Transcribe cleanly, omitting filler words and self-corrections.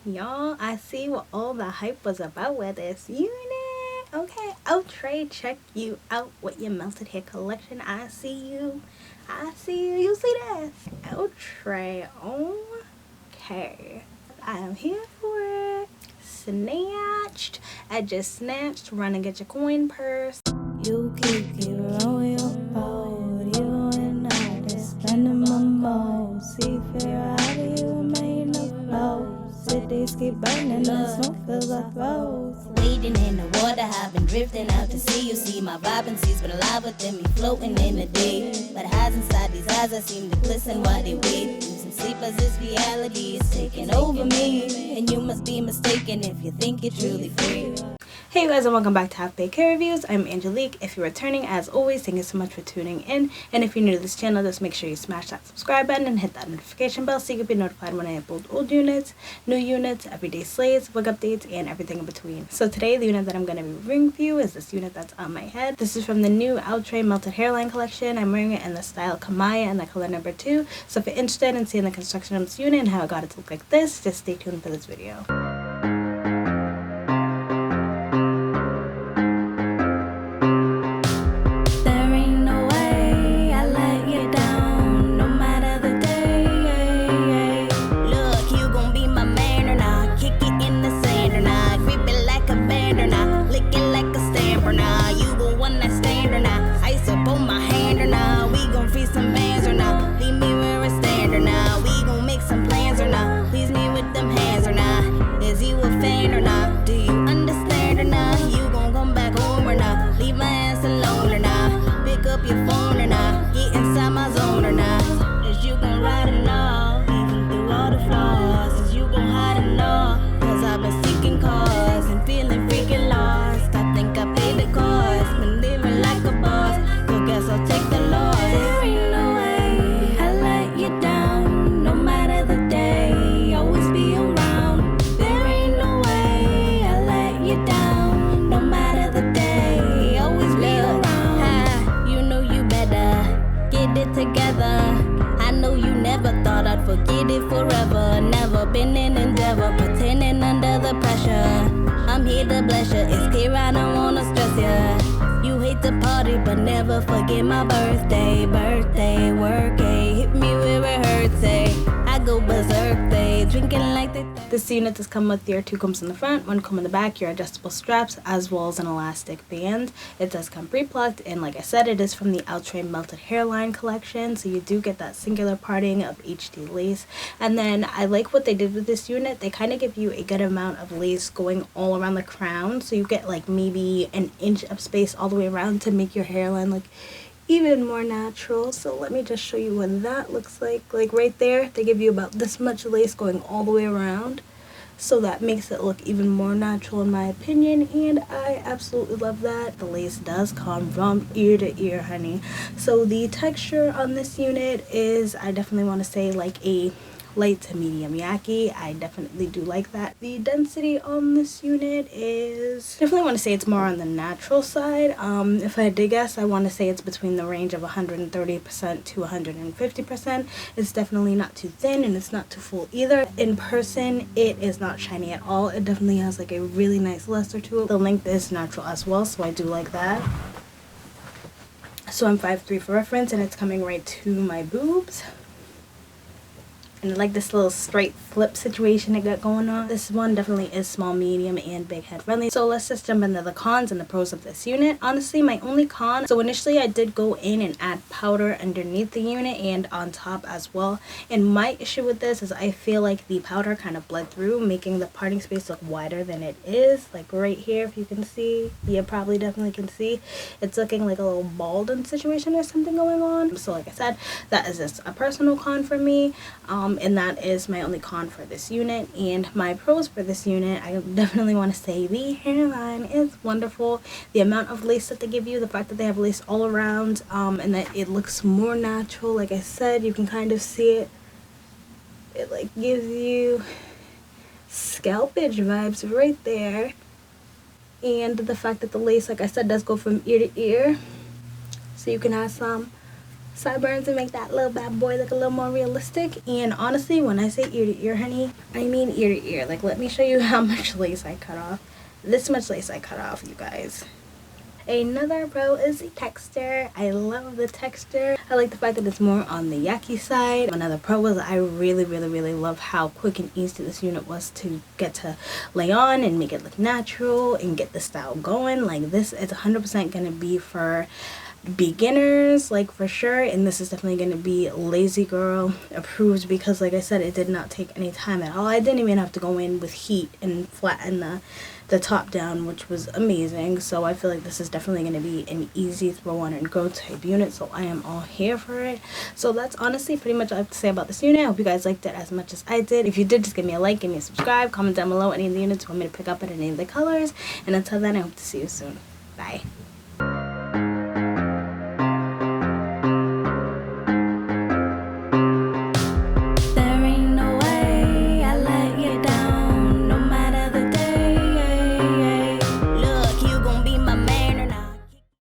Y'all, I see what all the hype was about with this unit. Okay, Outre, check you out with your melted hair collection. I see you. I see you. You see this? Outre. Okay. I am here for it. Snatched. I just snatched. Run and get your coin purse. You keep on your boat. You and I just spending my mode. See fear out of you remain afloat. Cities keep burning, the smoke fills our throats. Wading in the water, I've been drifting out to sea. You see my vibrancy's been alive within me, floating in the day. But highs inside these eyes, I seem to glisten while they wait. Losing sleep as this reality is taking over me. And you must be mistaken if you think you're truly free. Hey you guys, and welcome back to Half Baked Hair Reviews. I'm Angelique. If you're returning, as always, thank you so much for tuning in. And if you're new to this channel, just make sure you smash that subscribe button and hit that notification bell so you can be notified when I upload old units, new units, everyday slays, wig updates, and everything in between. So today, the unit that I'm going to be reviewing for you is this unit that's on my head. This is from the new Outre Melted Hairline collection. I'm wearing it in the style Kamiyah and the color number 2. So if you're interested in seeing the construction of this unit and how I got it to look like this, just stay tuned for this video. Forget it forever, never been in endeavor, pretending under the pressure. I'm here to bless ya, it's clear I don't wanna stress ya. You hate to party, but never forget my birthday. Birthday, work, hit me where it hurts, I go berserk, drinking like they. This unit does come with your 2 combs in the front, 1 comb in the back, your adjustable straps, as well as an elastic band. It does come pre-plucked, and like I said, it is from the Outre Melted Hairline collection, so you do get that singular parting of HD lace. And then I like what they did with this unit. They kind of give you a good amount of lace going all around the crown, so you get like maybe an inch of space all the way around to make your hairline look even more natural. So let me just show you what that looks like. Like right there, they give you about this much lace going all the way around, so that makes it look even more natural in my opinion, and I absolutely love that. The lace does come from ear to ear, honey. So the texture on this unit is, I definitely want to say, like a light to medium Yaki. I definitely do like that. The density on this unit is, definitely want to say it's more on the natural side. If I had to guess, I want to say it's between the range of 130% to 150%. It's definitely not too thin and it's not too full either. In person, it is not shiny at all. It definitely has like a really nice luster to it. The length is natural as well, so I do like that. So I'm 5'3" for reference, and it's coming right to my boobs. And I like this little straight flip situation I got going on. This one definitely is small, medium, and big head friendly. So let's just jump into the cons and the pros of this unit. Honestly, my only con, so initially I did go in and add powder underneath the unit and on top as well. And my issue with this is I feel like the powder kind of bled through, making the parting space look wider than it is. Like right here, if you can see, you probably definitely can see, it's looking like a little balding situation or something going on. So like I said, that is just a personal con for me. And that is my only con for this unit. And my pros for this unit, I definitely want to say the hairline is wonderful. The amount of lace that they give you, the fact that they have lace all around, and that it looks more natural. Like I said, you can kind of see it. It like gives you scalpage vibes right there. And the fact that the lace, like I said, does go from ear to ear, so you can have some sideburns and make that little bad boy look a little more realistic. And honestly, when I say ear to ear, honey, I mean ear to ear. Like, let me show you how much lace I cut off. This much lace I cut off, you guys. Another pro is the texture. I love the texture. I like the fact that it's more on the Yaki side. Another pro was I really love how quick and easy this unit was to get to lay on and make it look natural and get the style going. Like, this is 100% gonna be for beginners, like, for sure. And this is definitely going to be lazy girl approved, because like I said, it did not take any time at all. I didn't even have to go in with heat and flatten the top down, which was amazing. So I feel like this is definitely going to be an easy throw on and go type unit, so I am all here for it. So that's honestly pretty much all I have to say about this unit. I hope you guys liked it as much as I did. If you did, just give me a like, give me a subscribe, comment down below any of the units you want me to pick up in any of the colors, and until then, I hope to see you soon. Bye.